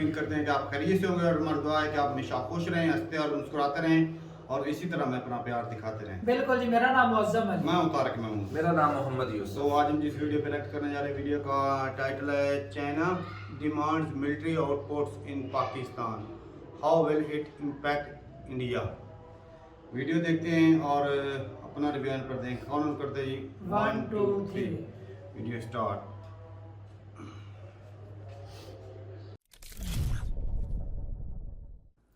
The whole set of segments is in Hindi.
उम्मीद करते हैं कि आप खैरियत से होंगे और हमारी दुआ है कि आप हमेशा खुश रहें, हंसते और मुस्कुराते रहें और इसी तरह हमें अपना प्यार दिखाते रहें। बिल्कुल जी, मेरा नाम मुअज़्ज़म है। मैं तारिक महमूद। मेरा नाम मोहम्मद यूसुफ। तो आज हम जिस वीडियो पे रिएक्ट करने जा रहे हैं, वीडियो का टाइटल है China demands military outposts in Pakistan, how will it impact India. Video देखते हैं और अपना रिव्यू पर दें। काउंट करते जी 1 2 3 वीडियो स्टार्ट।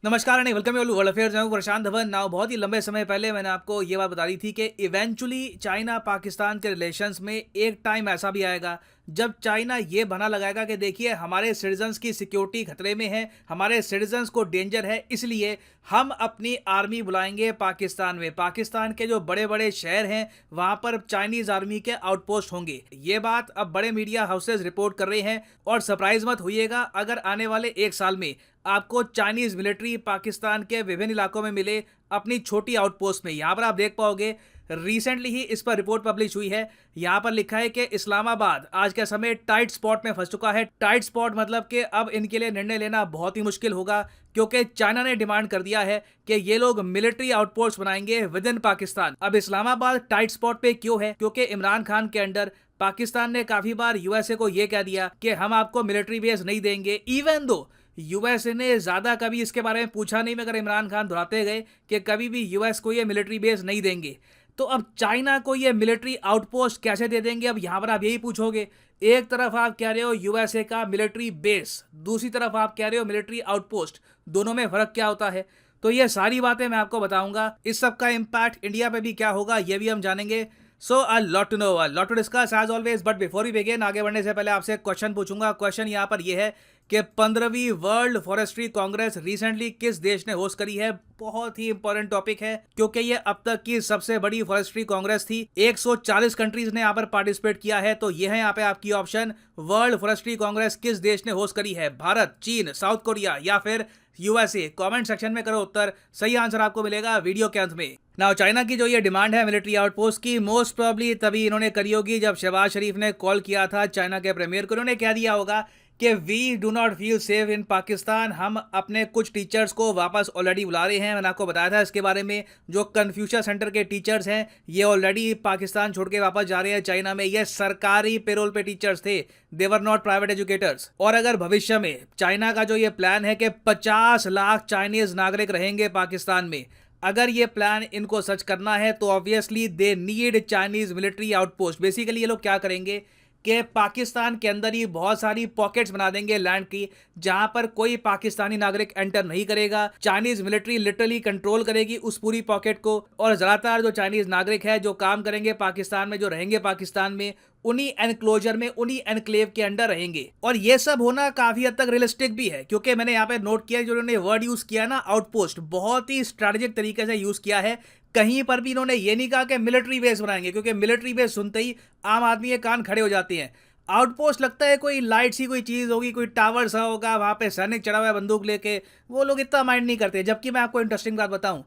नमस्कार and welcome you world affairs. मैं प्रशांत धवन। नाउ बहुत ही लंबे समय पहले मैंने आपको ये बात बता दी थी कि इवेंचुअली चाइना पाकिस्तान के रिलेशंस में एक टाइम ऐसा भी आएगा जब चाइना ये बहाना लगाएगा कि देखिए हमारे सिटीजन्स की सिक्योरिटी खतरे में है, हमारे सिटीजन्स को डेंजर है, इसलिए हम अपनी आर्मी बुलाएंगे पाकिस्तान में। पाकिस्तान के जो बड़े बड़े शहर हैं वहां पर चाइनीज आर्मी के आउटपोस्ट होंगे। ये बात अब बड़े मीडिया हाउसेज रिपोर्ट कर रहे हैं और सरप्राइज मत होइएगा अगर आने वाले एक साल में आपको चाइनीज मिलिट्री पाकिस्तान के विभिन्न इलाकों में मिले अपनी छोटी आउटपोस्ट में। यहां पर आप देख पाओगे रिसेंटली ही इस पर रिपोर्ट पब्लिश हुई है। यहां पर लिखा है कि इस्लामाबाद आज के समय टाइट स्पॉट में फंस चुका है। टाइट स्पॉट मतलब कि अब इनके लिए निर्णय लेना बहुत ही मुश्किल होगा क्योंकि चाइना ने डिमांड कर दिया है कि ये लोग मिलिट्री आउटपोस्ट बनाएंगे विद इन पाकिस्तान। अब इस्लामाबाद टाइट स्पॉट पे क्यों है? क्योंकि इमरान खान के अंडर पाकिस्तान ने काफी बार यूएसए को यह कह दिया कि हम आपको मिलिट्री बेस नहीं देंगे, इवन दो यूएसए ने ज्यादा कभी इसके बारे में पूछा नहीं, मगर इमरान खान दोहराते गए कि कभी भी यूएस को ये मिलिट्री बेस नहीं देंगे। तो अब चाइना को ये मिलिट्री आउटपोस्ट कैसे दे देंगे? अब यहां पर आप यही पूछोगे। एक तरफ आप कह रहे हो यूएसए का मिलिट्री बेस, दूसरी तरफ आप कह रहे हो मिलिट्री आउटपोस्ट, दोनों में फर्क क्या होता है? तो ये सारी बातें मैं आपको बताऊंगा। इस सब का इम्पैक्ट इंडिया पे भी क्या होगा ये भी हम जानेंगे। So a lot to know, a lot to discuss as always. But before we begin, आगे बढ़ने से पहले आपसे एक क्वेश्चन पूछूंगा। क्वेश्चन यहाँ पर यह है कि 15वीं वर्ल्ड फॉरेस्ट्री कांग्रेस रिसेंटली किस देश ने होस्ट करी है? बहुत ही इंपॉर्टेंट टॉपिक है क्योंकि ये अब तक की सबसे बड़ी फॉरेस्ट्री कांग्रेस थी। 140 कंट्रीज ने यहाँ पर पार्टिसिपेट किया है। तो ये है यहाँ पे आपकी ऑप्शन। वर्ल्ड फॉरेस्ट्री कांग्रेस किस देश ने होस्ट करी है? भारत, चीन, साउथ कोरिया या फिर यूएसए? कमेंट सेक्शन में करो उत्तर। सही आंसर आपको मिलेगा वीडियो के अंत में। नाउ चाइना की जो ये डिमांड है मिलिट्री आउटपोस्ट की, मोस्ट प्रोबेबली तभी इन्होंने करी होगी जब शहबाज शरीफ ने कॉल किया था चाइना के प्रीमियर को। इन्होंने कह दिया होगा कि we do not feel safe in Pakistan. हम अपने कुछ टीचर्स को वापस ऑलरेडी बुला रहे हैं। मैंने आपको बताया था इसके बारे में। जो कन्फ्यूशस सेंटर के टीचर्स हैं ये ऑलरेडी पाकिस्तान छोड़ के वापस जा रहे हैं चाइना में। ये सरकारी पेरोल पे टीचर्स थे, दे वर नॉट प्राइवेट एजुकेटर्स। और अगर भविष्य में चाइना का जो ये प्लान है कि 50 लाख चाइनीज नागरिक रहेंगे पाकिस्तान में, अगर ये प्लान इनको सच करना है तो obviously they need Chinese military outpost. Basically ये लोग क्या करेंगे कि पाकिस्तान के अंदर ही बहुत सारी पॉकेट्स बना देंगे लैंड की, जहां पर कोई पाकिस्तानी नागरिक एंटर नहीं करेगा। चाइनीज मिलिट्री लिटरली कंट्रोल करेगी उस पूरी पॉकेट को और ज्यादातर जो चाइनीज नागरिक है जो काम करेंगे पाकिस्तान में, जो रहेंगे पाकिस्तान में, उन्हीं एनक्लोजर में, उन्हीं एनक्लेव के अंडर रहेंगे। और ये सब होना काफी हद तक रियलिस्टिक भी है क्योंकि मैंने यहाँ पे नोट किया जो उन्होंने वर्ड यूज किया ना आउटपोस्ट, बहुत ही स्ट्रेटेजिक तरीके से यूज किया है। कहीं पर भी इन्होंने ये नहीं कहा कि मिलिट्री बेस बनाएंगे, क्योंकि मिलिट्री बेस सुनते ही आम आदमी के कान खड़े हो जाते हैं। आउटपोस्ट लगता है कोई लाइट सी कोई चीज होगी, कोई टावर सा होगा, वहां पे सैनिक चढ़ा हुआ है बंदूक लेके, वो लोग इतना माइंड नहीं करते। जबकि मैं आपको इंटरेस्टिंग बात बताऊं,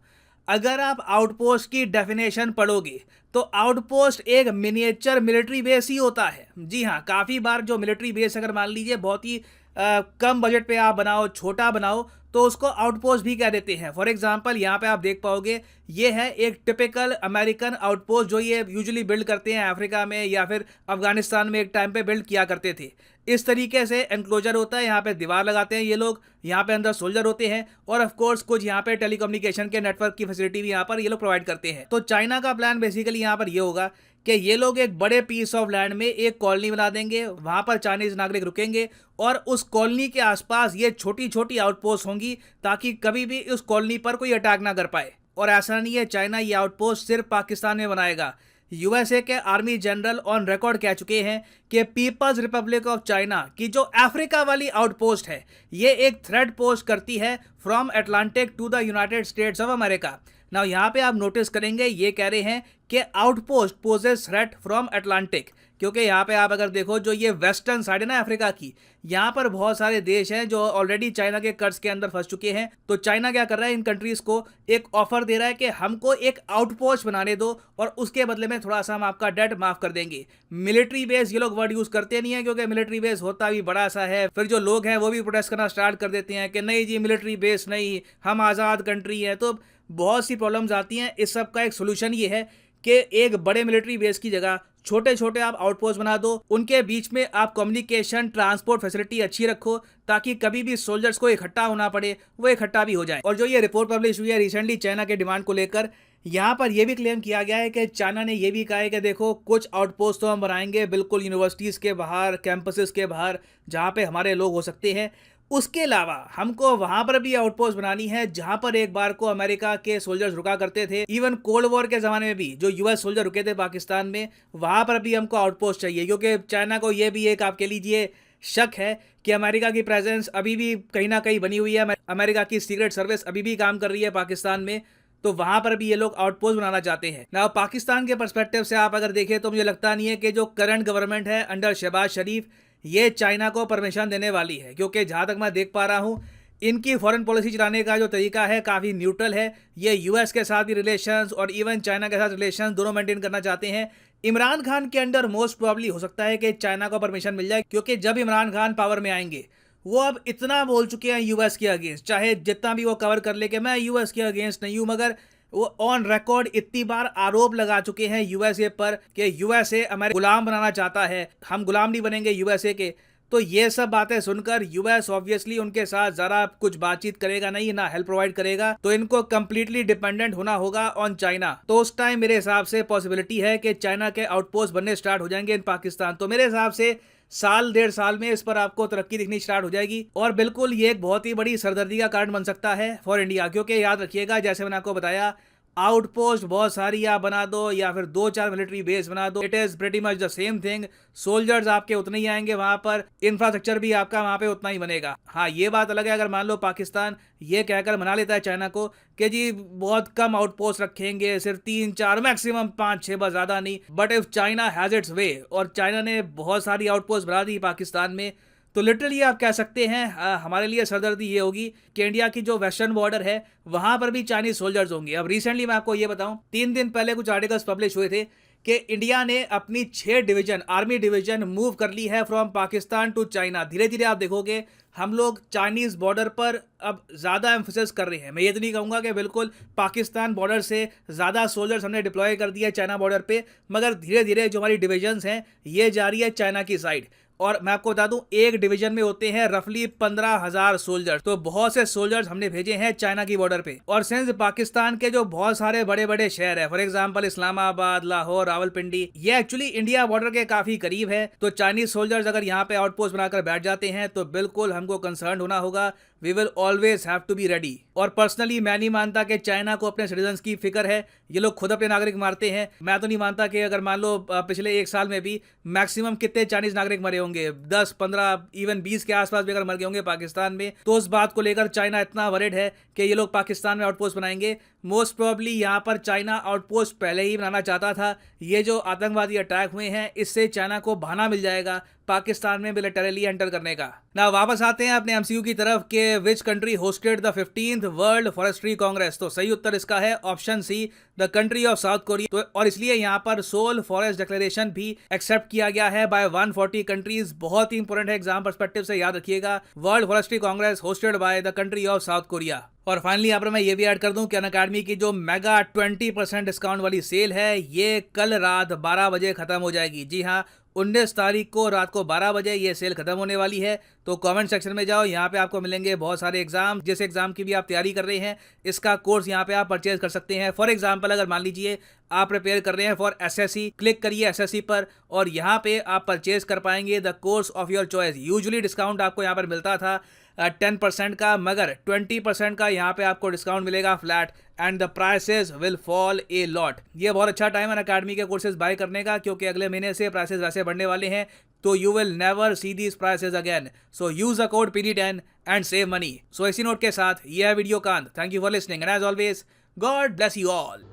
अगर आप आउटपोस्ट की डेफिनेशन पढ़ोगे तो आउटपोस्ट एक मिनिएचर मिलिट्री बेस ही होता है। जी हाँ, काफी बार जो मिलिट्री बेस अगर मान लीजिए बहुत ही कम बजट पे आप बनाओ, छोटा बनाओ, तो उसको आउटपोस्ट भी कह देते हैं। फॉर एग्जांपल यहाँ पे आप देख पाओगे ये है एक टिपिकल अमेरिकन आउटपोस्ट जो ये यूजुअली बिल्ड करते हैं अफ्रीका में या फिर अफगानिस्तान में, एक टाइम पे बिल्ड किया करते थे। इस तरीके से एनक्लोजर होता है, यहाँ पे दीवार लगाते हैं ये लोग, यहाँ पे अंदर सोल्जर होते हैं और ऑफ कोर्स कुछ यहाँ पे टेलीकम्युनिकेशन के नेटवर्क की फैसिलिटी भी यहाँ पर ये लोग प्रोवाइड करते हैं। तो चाइना का प्लान बेसिकली यहाँ पर ये होगा कि ये लोग एक बड़े पीस ऑफ लैंड में एक कॉलोनी बना देंगे, वहां पर चाइनीज नागरिक रुकेंगे और उस कॉलोनी के आसपास ये छोटी छोटी आउटपोस्ट होंगी ताकि कभी भी उस कॉलोनी पर कोई अटैक ना कर पाए। और ऐसा नहीं है चाइना ये आउटपोस्ट सिर्फ पाकिस्तान में बनाएगा। यूएसए के आर्मी जनरल ऑन रिकॉर्ड कह चुके हैं कि पीपल्स रिपब्लिक ऑफ चाइना की जो अफ्रीका वाली आउटपोस्ट है ये एक थ्रेड पोस्ट करती है from Atlantic to the United States of America. Now यहाँ पे आप नोटिस करेंगे ये कह रहे हैं कि outpost poses threat from Atlantic, क्योंकि यहाँ पे आप अगर देखो जो ये वेस्टर्न साइड है ना अफ्रीका की, यहाँ पर बहुत सारे देश हैं जो ऑलरेडी चाइना के कर्ज के अंदर फंस चुके हैं। तो चाइना क्या कर रहा है, इन कंट्रीज को एक ऑफर दे रहा है कि हमको एक आउटपोस्ट बनाने दो और उसके बदले में थोड़ा सा हम आपका डेट माफ कर देंगे। मिलिट्री बेस ये लोग वर्ड यूज करते नहीं है, क्योंकि मिलिट्री बेस होता भी बड़ा सा है, फिर जो लोग हैं वो भी प्रोटेस्ट करना स्टार्ट कर देते हैं कि नहीं जी मिलिट्री बेस नहीं, हम आज़ाद कंट्री है। तो बहुत सी प्रॉब्लम्स आती हैं। इस सब का एक सोल्यूशन ये है कि एक बड़े मिलिट्री बेस की जगह छोटे छोटे आप आउटपोस्ट बना दो, उनके बीच में आप कम्युनिकेशन ट्रांसपोर्ट फैसिलिटी अच्छी रखो, ताकि कभी भी सोल्जर्स को इकट्ठा होना पड़े वो इकट्ठा भी हो जाए। और जो ये रिपोर्ट पब्लिश हुई है रिसेंटली चाइना के डिमांड को लेकर, यहाँ पर यह भी क्लेम किया गया है कि चाइना ने यह भी कहा है कि देखो कुछ आउटपोस्ट तो हम बनाएंगे बिल्कुल यूनिवर्सिटीज़ के बाहर, कैंपसेस के बाहर, जहाँ पे हमारे लोग हो सकते हैं। उसके अलावा हमको वहां पर भी आउटपोस्ट बनानी है जहां पर एक बार को अमेरिका के सोल्जर्स रुका करते थे। इवन कोल्ड वॉर के ज़माने में भी जो यूएस सोल्जर रुके थे पाकिस्तान में, वहां पर भी हमको आउटपोस्ट चाहिए, क्योंकि चाइना को यह भी एक आप कह लीजिए शक है कि अमेरिका की प्रेजेंस अभी भी कहीं ना कहीं बनी हुई है, अमेरिका की सीक्रेट सर्विस अभी भी काम कर रही है पाकिस्तान में। तो वहां पर भी ये लोग आउटपोस्ट बनाना चाहते हैं ना। पाकिस्तान के पर्सपेक्टिव से आप अगर देखें तो मुझे लगता नहीं है कि जो करंट गवर्नमेंट है अंडर शहबाज शरीफ ये चाइना को परमिशन देने वाली है, क्योंकि जहां तक मैं देख पा रहा हूं इनकी फॉरेन पॉलिसी चलाने का जो तरीका है काफ़ी न्यूट्रल है। ये यूएस के साथ भी रिलेशंस और इवन चाइना के साथ रिलेशंस दोनों मेंटेन करना चाहते हैं। इमरान खान के अंडर मोस्ट प्रोबेबली हो सकता है कि चाइना को परमिशन मिल जाए, क्योंकि जब इमरान खान पावर में आएंगे वो अब इतना बोल चुके हैं यूएस के अगेंस्ट, चाहे जितना भी वो कवर कर ले कि मैं यूएस के अगेंस्ट नहीं हूं, मगर वो ऑन रिकॉर्ड इतनी बार आरोप लगा चुके हैं यूएसए पर कि यूएसए हमारे गुलाम बनाना चाहता है, हम गुलाम नहीं बनेंगे यूएसए के। तो ये सब बातें सुनकर यूएस ऑब्वियसली उनके साथ जरा कुछ बातचीत करेगा नहीं, ना हेल्प प्रोवाइड करेगा, तो इनको कंप्लीटली डिपेंडेंट होना होगा ऑन चाइना। तो उस टाइम मेरे हिसाब से पॉसिबिलिटी है कि चाइना के आउटपोस्ट बनने स्टार्ट हो जाएंगे इन पाकिस्तान। तो मेरे हिसाब से साल 1.5 साल में इस पर आपको तरक्की दिखनी स्टार्ट हो जाएगी, और बिल्कुल ये एक बहुत ही बड़ी सरदर्दी का कारण बन सकता है फॉर इंडिया, क्योंकि याद रखिएगा जैसे मैंने आपको बताया आउटपोस्ट बहुत सारी आप बना दो या फिर 2-4 मिलिट्री बेस बना दो, it is pretty much the same thing. Soldiers आपके उतने ही आएंगे वहां पर, इंफ्रास्ट्रक्चर भी आपका वहां पे उतना ही बनेगा। हाँ ये बात अलग है अगर मान लो पाकिस्तान ये कहकर मना लेता है चाइना को कि जी बहुत कम आउटपोस्ट रखेंगे, सिर्फ 3-4 मैक्सिमम 5-6 बस, ज्यादा नहीं। But if China has its way और चाइना ने बहुत सारी आउटपोस्ट बना दी पाकिस्तान में, तो लिटरली आप कह सकते हैं हमारे लिए सरदर्दी ये होगी कि इंडिया की जो वेस्टर्न बॉर्डर है वहां पर भी चाइनीज सोल्जर्स होंगे। अब रिसेंटली मैं आपको ये बताऊं, 3 दिन पहले कुछ आर्टिकल्स पब्लिश हुए थे कि इंडिया ने अपनी 6 डिवीजन आर्मी डिवीजन मूव कर ली है फ्रॉम पाकिस्तान टू चाइना। धीरे धीरे आप देखोगे हम लोग चाइनीज बॉर्डर पर अब ज़्यादा एम्फोसिस कर रहे हैं। मैं ये तो नहीं कहूँगा कि बिल्कुल पाकिस्तान बॉर्डर से ज़्यादा सोल्जर्स हमने डिप्लॉय कर दिया है चाइना बॉर्डर पे, मगर धीरे धीरे जो हमारी डिविजन्स हैं ये जा रही है चाइना की साइड। और मैं आपको बता दूं एक डिवीजन में होते हैं रफली 15,000 सोल्जर्स, तो बहुत से सोल्जर्स हमने भेजे हैं चाइना की बॉर्डर पे। और सिंस पाकिस्तान के जो बहुत सारे बड़े बड़े शहर है, फॉर एग्जांपल इस्लामाबाद, लाहौर, रावलपिंडी, ये एक्चुअली इंडिया बॉर्डर के काफी करीब है। तो चाइनीज सोल्जर्स अगर यहाँ पे आउटपोस्ट बनाकर बैठ जाते हैं तो बिल्कुल हमको कंसर्न होना होगा। We will always have to be ready. और पर्सनली मैं नहीं मानता कि चाइना को अपने सिटीजन्स की फिक्र है, ये लोग खुद अपने नागरिक मारते हैं। मैं तो नहीं मानता कि अगर मान लो पिछले 1 साल में भी मैक्सिमम कितने चाइनीज नागरिक मरे होंगे, 10, 15, इवन 20 के आसपास भी अगर मर गए होंगे पाकिस्तान में। तो उस बात को लेकर चाइना इतना वरिड है कि ये लोग पाकिस्तान में आउटपोस्ट बनाएंगे। मोस्ट प्रोबेबली यहाँ पर चाइना आउटपोस्ट पहले ही बनाना चाहता था। ये जो आतंकवादी अटैक हुए हैं इससे चाइना को बहाना मिल जाएगा पाकिस्तान में मिलिटरीली एंटर करने का। ना वापस आते हैं अपने एमसीयू की तरफ के which country hosted the 15th world forestry congress. तो सही उत्तर इसका है option C, the country of South Korea. तो और इसलिए यहाँ पर सोल फॉरेस्ट डिक्लेरेशन भी एक्सेप्ट किया गया है बाय 140 कंट्रीज। बहुत ही इंपॉर्टेंट है एग्जाम पर्सपेक्टिव से, याद रखिएगा। World forestry congress hosted by the country of South Korea. और फाइनली यहाँ पर मैं ये भी ऐड कर दूं कि अनअकैडमी की जो मेगा 20% डिस्काउंट वाली सेल है ये कल रात 12 बजे खत्म हो जाएगी। जी हाँ, 19 तारीख को रात को 12 बजे ये सेल खत्म होने वाली है। तो कमेंट सेक्शन में जाओ, यहाँ पे आपको मिलेंगे बहुत सारे एग्जाम, जिस एग्जाम की भी आप तैयारी कर रहे हैं इसका कोर्स यहाँ पे आप परचेज कर सकते हैं। फॉर एग्जाम्पल अगर मान लीजिए आप प्रिपेयर कर रहे हैं फॉर एसएससी, क्लिक करिए एसएससी पर और यहाँ पे आप परचेज कर पाएंगे the course of your choice. Usually discount आपको यहाँ पर मिलता था 10% का, मगर 20% का यहाँ पे आपको डिस्काउंट मिलेगा flat, and the prices will fall a lot. ये बहुत अच्छा टाइम है अनअकैडमी के कोर्सेज बाय करने का, क्योंकि अगले महीने से प्राइसेस वैसे बढ़ने वाले हैं। तो you will never see these prices again. So use a code PD10 and save money. So इसी नोट के साथ ये है वीडियो कांत। Thank you for listening and as always God bless you all.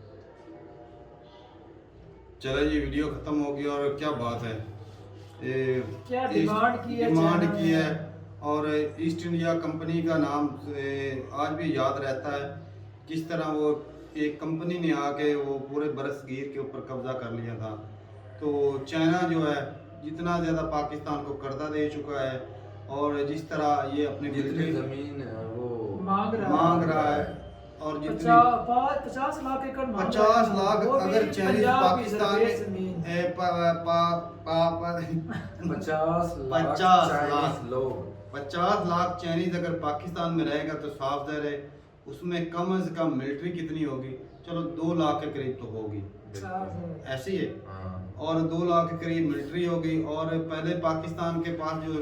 चलो ये वीडियो खत्म हो गई और क्या बात है, क्या डिमांड की है डिमांड चाइना की ने? है। और ईस्ट इंडिया कंपनी का नाम आज भी याद रहता है, किस तरह वो एक कंपनी ने आके वो पूरे बरसगीर के ऊपर कब्जा कर लिया था। तो चाइना जो है जितना ज़्यादा पाकिस्तान को कर्जा दे चुका है और जिस तरह ये अपनी जितनी मिलिट्री जमीन वो मांग रहा है और जितनी 50 लाख एकड़ मांग 50 रहा है। लाख वो भी अगर चाइनीज पंजाब की पाकिस्तान सरफेस जमीन। 50 लाख लोग 50 लाख चाइनीज अगर पाकिस्तान में रहेगा तो साफ जाहिर है उसमें कम से कम मिलिट्री कितनी होगी, चलो 2 लाख के करीब तो होगी, ऐसी है। हाँ। और 2 लाख के करीब मिलिट्री होगी। और पहले पाकिस्तान के पास जो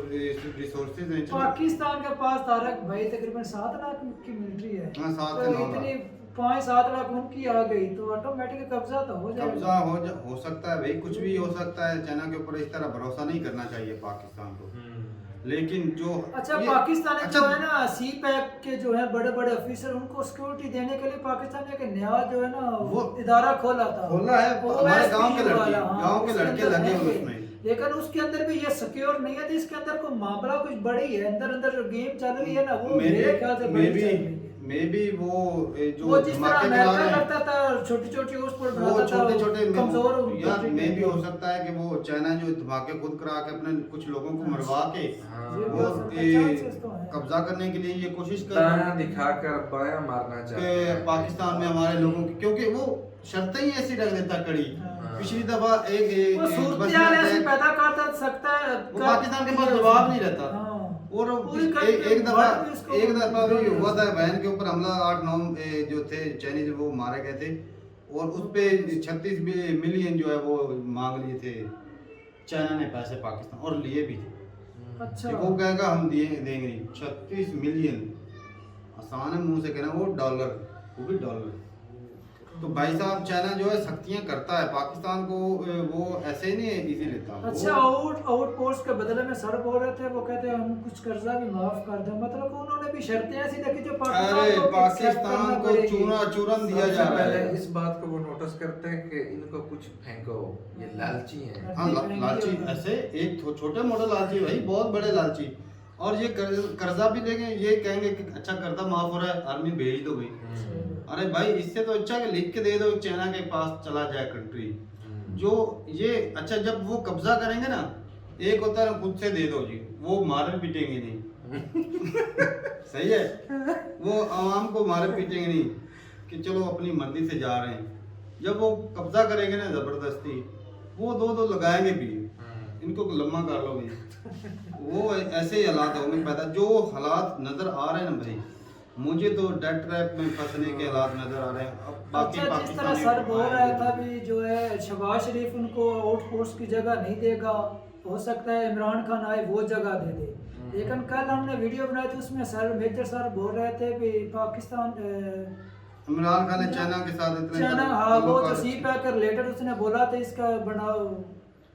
रिसोर्सेज हैं, पाकिस्तान के पास तारक भाई तकरीबन 7 लाख की मिलिट्री है। हाँ, 7 तो से 9 इतनी लाख 5-7 लाख उनकी आ गई तो ऑटोमेटिक कब्जा तो हो जाएगा। कब्जा हो सकता है भाई, कुछ भी हो सकता है। चाइना के ऊपर इस तरह भरोसा नहीं करना चाहिए पाकिस्तान को। लेकिन जो अच्छा ये- पाकिस्तान अच्छा, जो है ना सी पैक के जो है बड़े बड़े ऑफिसर उनको सिक्योरिटी देने के लिए पाकिस्तान ने एक नया जो है ना वो इदारा खोला था। खोला है, हमारे OSPU गांव के लड़के वाला, हाँ, गांव के उसके लड़के अंदर लगे है हुए ये। उसमें। लेकिन उसके अंदर भी ये सिक्योर नहीं है, तो इसके अंदर कोई मामला कुछ बड़ी है। अंदर अंदर जो गेम चल रही है ना वो मेरे ख्याल से बड़ी चल रही है। मैं भी वो वो जिस तरह धमाके चला अमेरिका रहे हैं, करता था छोटी छोटी उस पर वो बनाता था, छोटे छोटे कमजोर यार country में भी के। हो सकता है कि वो चाइना जो धमाके खुद करा के अपने कुछ लोगों को मरवा के हाँ। ये वो भी हो सकता है, ये chances तो हैं। कब्जा करने के लिए ये कोशिश कर दाया दिखाकर बाया मारना चाहते कि हैं पाकिस्तान में हमारे लोगों की, क्योंकि वो शर्तें ही ऐसी रख देता कड़ी। हाँ। पिछली दफा एक वो सूरत-ए-हाल ऐसी पैदा कर सकता है, वो पाकिस्तान के पास जवाब नहीं रहता। हाँ। और पूरी एक country एक वर्ल्ड में इसको दफा भी control हुआ था, वैन के ऊपर हमला 8-9 जो थे चाइनीज वो मारे गए थे और उस पे 36 मिलियन जो है वो मांग लिए थे चाइना ने पैसे पाकिस्तान, और लिए भी थे। अच्छा वो कहेगा हम देंगे नहीं, 36 मिलियन आसान है मुंह से कहना, वो डॉलर, वो भी डॉलर। तो भाई साहब चाइना जो है सख्तियां करता है पाकिस्तान को, वो ऐसे ही नहीं इजी लेता। अच्छा आउट पोस्ट के बदले में सर बोल रहे थे, वो कहते हैं हम कुछ कर्जा भी माफ कर दें, मतलब उन्होंने भी शर्तें ऐसी रखी जो अरे को accept पाकिस्तान करना को पड़ेगी। चूरन दिया सबसे जा रहा पहले है। इस बात को वो नोटिस करते हैं कि इनको कुछ फेंको, ये लालची हैं। हाँ, लालची ऐसे एक छोटे मोटे लालची भाई, बहुत बड़े लालची। और ये कर्जा भी लेंगे, ये कहेंगे कि अच्छा कर्जा माफ हो रहा है, आर्मी भेज दो भाई। अरे भाई इससे तो अच्छा कि लिख के दे दो चाइना के पास चला जाए कंट्री। जो ये अच्छा जब वो कब्जा करेंगे ना, एक होता है खुद से दे दो जी, वो मारे पीटेंगे नहीं सही है, वो आवाम को मारे पीटेंगे नहीं कि चलो अपनी मर्जी से जा रहे हैं। जब वो कब्जा करेंगे ना जबरदस्ती, वो दो लगाएंगे भी, इनको लम्मा कर लो भाई। वो ऐसे ही हालात होंगे पैदा, जो हालात नजर आ रहे हैं ना भाई, मुझे तो डेथ ट्रैप में फंसने के हालात नजर आ रहे हैं। अब बाकी अच्छा जिस तरह सर बोल रहा था भी जो है शहबाज शरीफ उनको आउटपोस्ट की जगह नहीं देगा, हो सकता है इमरान खान आए वो जगह दे दे। लेकिन कल हमने वीडियो बनाई थी उसमें सर मेजर सर बोल रहे थे कि पाकिस्तान इमरान खान ने चाइना के साथ इतने चाइना हाँ वो जो सी पैक रिलेटेड उसने बोला था इसका बनाओ,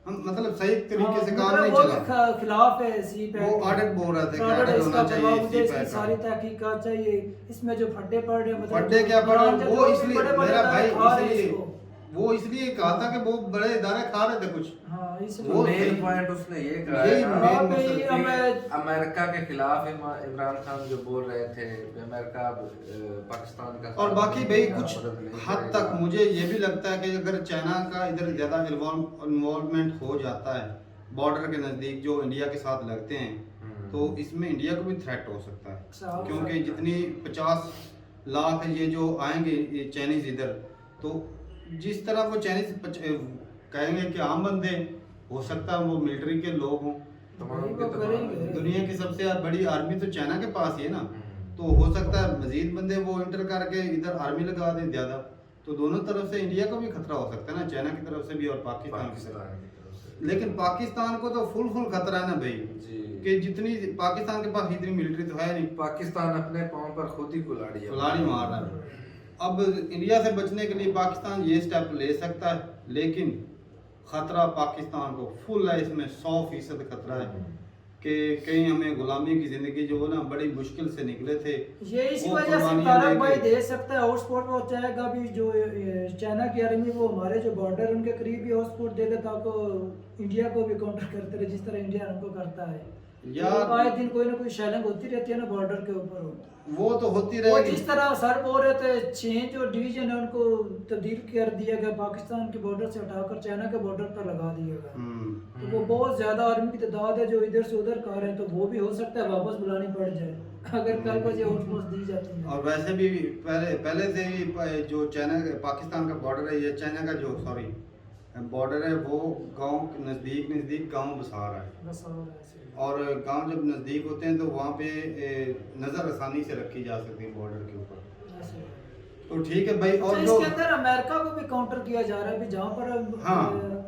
मतलब सही तरीके से काम मतलब नहीं वो चला। खिलाफ है सी पैक, वो ऑडिट बोल रहे थे कि ऑडिट ऑडिट इसका होना चाहिए करवाओ, मुझे सी इसकी पैक सारी का। तहकीकात चाहिए। इसमें जो फड्डे पड़ रहे हैं, मतलब फड्डे क्या पड़ रहे हैं, जो वो भी इसलिए बड़े-बड़े मेरा इदारे भाई खा रहे हैं इसलिए इसको। वो इसलिए कहा था कि वो बड़े इदारे खा रहे थे कुछ। हाँ वो इसलिए मेन पॉइंट उसने ये कहा यही है ना, main हाँ, मकसद भाई, थी। हमें अमेरिका के खिलाफ इमरान खान जो बोल रहे थे कि अमेरिका पाकिस्तान का और बाकी भाई साथ कुछ मदद नहीं हद करेगा। तक मुझे ये भी लगता है कि अगर चाइना का इधर ज्यादा इन्वॉल्वमेंट हो जाता है बॉर्डर के नजदीक जो इंडिया के साथ लगते हैं, तो इसमें इंडिया को भी थ्रेट हो सकता अच्छा, है। क्योंकि जितनी 50 लाख ये जो आएंगे ये चाइनीज इधर, तो जिस तरह वो चाइनीज कहेंगे कि आम बंदे, हो सकता है वो मिलिट्री के लोग हों। तमाम वो के तमाम करेंगे। दुनिया की सबसे बड़ी आर्मी तो चाइना के पास ही है ना, तो हो सकता है मजीद बंदे वो इंटर करके इधर आर्मी लगा दें ज्यादा, तो दोनों तरफ से इंडिया को भी खतरा हो सकता है ना, चाइना की तरफ से भी और पाकिस्तान की तरफ पाकिस्तान की तरफ से। लेकिन पाकिस्तान को तो फुल खतरा है ना भाई, जी कि जितनी पाकिस्तान के पास इतनी मिलिट्री तो है नहीं, पाकिस्तान अपने पांव पर खुद ही कुल्हाड़ी है। कुल्हाड़ी मार रहा है। अब इंडिया से बचने के लिए पाकिस्तान ये स्टेप ले सकता है, लेकिन खतरा पाकिस्तान को फुल है, इसमें 100% खतरा है। कि कहीं हमें गुलामी की जिंदगी जो ना बड़ी मुश्किल से निकले थे। ये इसी वो वजह से कुर्बानियां तारक भाई लेके- दे सकता है हॉटस्पॉट वो चाहेगा भी जो चाइना की आर्मी वो हमारे जो बॉर्डर उनके करीब ही हॉटस्पॉट दे दे ताकि इंडिया को भी काउंटर करते रहे जिस तरह इंडिया हमको करता है। यार- तो आए दिन कोई ना कोई शेलिंग होती रहती है ना बॉर्डर के ऊपर। वो तो होती वो रहेगी। जिस तरह सर बोल रहे थे 6 जो डिवीजन है उनको तब्दील कर दिया गया, पाकिस्तान के बॉर्डर से हटाकर चाइना के बॉर्डर पर लगा दिया गया। तो वो बहुत ज्यादा आर्मी की तादाद है जो इधर से उधर कर रहे हैं, तो वो भी हो सकता है वापस बुलानी पड़ जाए अगर कल को ये आउटपोस्ट दी जाती है। और वैसे भी पहले से ही जो चाइना पाकिस्तान का बॉर्डर है, ये चाइना का जो बॉर्डर है वो गांव नज़दीक गांव बसा रहा है। बस और ऐसे ही। और गांव जब नज़दीक होते हैं तो वहाँ पे नज़र आसानी से रखी जा सकती है बॉर्डर के ऊपर। ऐसे ही। तो ठीक है भाई। तो और इसके अंदर अमेरिका को भी काउंटर किया जा रहा है भी जहाँ पर हाँ। अ,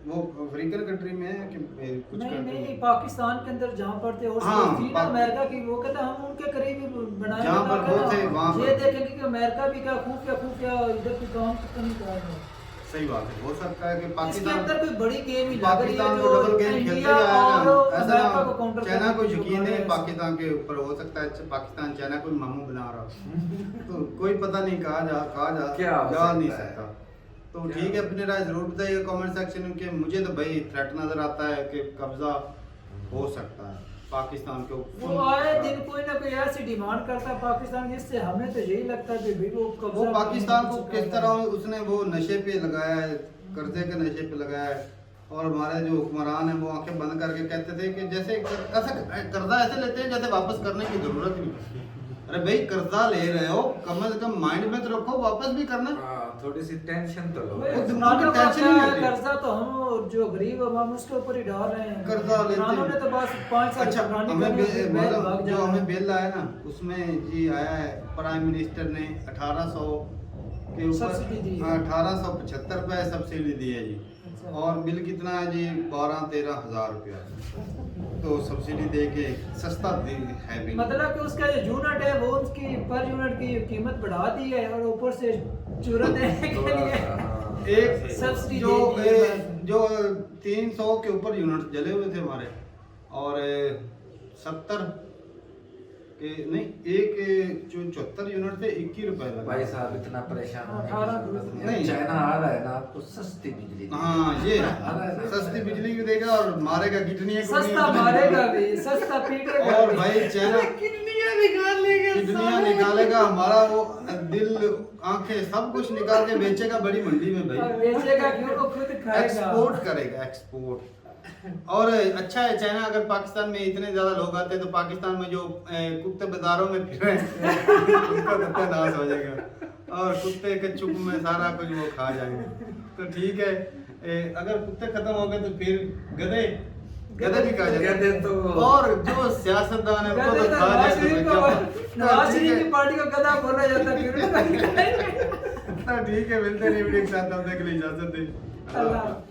वो अफ्रीकन कंट्री में है कि कुछ नहीं कंट्री नहीं में? पाकिस्तान के अंदर जहाँ पर थे और हाँ, थी ना अमेरिका की, वो कहते हम उनके करीब ही बनाए जहाँ पर ताकि वो थे, ना वहाँ ये पर। देखेंगे कि अमेरिका भी क्या खुफिया इधर भी काम तो नहीं कर रहा है। सही बात है। हो सकता है कि इसके पाकिस्तान अंदर कोई बड़ी गेम ही लग रही है पाकिस्तान को जो डबल गेम खेलते इंडिया ही आएगा। और ऐसा अमेरिका को ना काउंटर चाइना को करने की यकीन है कोशिश कर रहा पाकिस्तान के ऊपर, हो सकता है पाकिस्तान चाइना कोई मामू बना रहा तो कोई पता नहीं कहा क्या हो जा नहीं सकता है? सकता। तो क्या ठीक है, अपनी राय जरूर बताइए कमेंट सेक्शन में। कि मुझे तो भाई थ्रेट नजर आता है कि कब्जा हो सकता है पाकिस्तान के वो आए दिन कोई ना कोई ऐसी डिमांड करता है पाकिस्तान, जिससे हमें तो यही लगता है कि भाई वो वो कब्जा पाकिस्तान को करने की किस तरह उसने वो नशे पे लगाया है, कर्जे के नशे पे लगाया है। और हमारे जो हुक्मरान हैं वो आंखें बंद करके कहते थे कि जैसे ऐसा कर्जा ऐसे लेते हैं जैसे वापस करने की जरूरत नहीं। अरे भाई कर्जा ले रहे हो, कम से कम माइंड में तो रखो वापस भी करना। हाँ, थोड़ी सी टेंशन तो लो। भाई, वो दिमाग में हुक्मरानों का टेंशन क्या नहीं है, होती। कर्जा तो हम जो गरीब अवाम उसके ऊपर ही डाल रहे हैं। कर्जा लेते हैं। हुक्मरानों ने तो बस 5 साल अच्छा, हुक्मरानी हमें करनी है, बैल भाग मतलब जो जाना। हमें बिल आया ना उसमें जी आया है प्राइम मिनिस्टर ने 1800 के ऊपर सब्सिडी दी है। 1875 रुपए सब्सिडी दी है जी। अच्छा। और बिल कितना है जी 12-13 हज़ार रुपया। तो सब्सिडी दे के सस्ता है बिल। मतलब कि उसका जो यूनिट है वो उसकी पर यूनिट की कीमत बढ़ा दी है और ऊपर से चूरा देने के थोड़ा लिए सा, हाँ। एक सब्सिडी जो दे दी है। जो 300 के ऊपर यूनिट जले हुए थे हमारे, और 70 के नहीं, एक जो 74 यूनिट थे 21 रुपए लगा। भाई साहब इतना परेशान होने की 18 जरूरत नहीं नहीं। है। चाइना आ रहा है ना आपको सस्ती बिजली देगा। हाँ ये आ रहा है ना। सस्ती बिजली भी देगा और मारेगा किडनियां को सस्ता भी। मारेगा भी, सस्ता पीटेगा और भी। भाई चाइना किडनियां निकाल लेगा किडनियां निकालेगा, हमारा वो दिल आंखें सब कुछ निकाल के बेचेगा बड़ी मंडी में और भाई। बेचेगा क्यों, वो खुद खाएगा। एक्सपोर्ट करेगा, एक्सपोर्ट। और अच्छा है चाइना, अगर पाकिस्तान में इतने ज्यादा लोग आते हैं तो पाकिस्तान में जो कुत्ते बाजारों में फिर रहे हैं उसका कुत्ता नाश हो जाएगा और कुत्ते के चुप में सारा कुछ वो खा जाएंगे। तो ठीक है, अगर कुत्ते खत्म हो गए तो फिर गधे भी खा जाएंगे। गधे तो- और जो सियासतदान है उनको गधे तो तो खा नवाज जाए शरीफ तो को- क्या। नवाज ठीक शरीफ है। की पार्टी को गधा बोला जाता है फिर ठीक है, मिलते हैं वीडियो के साथ, तब तक के लिए इजाजत दें। अल्लाह।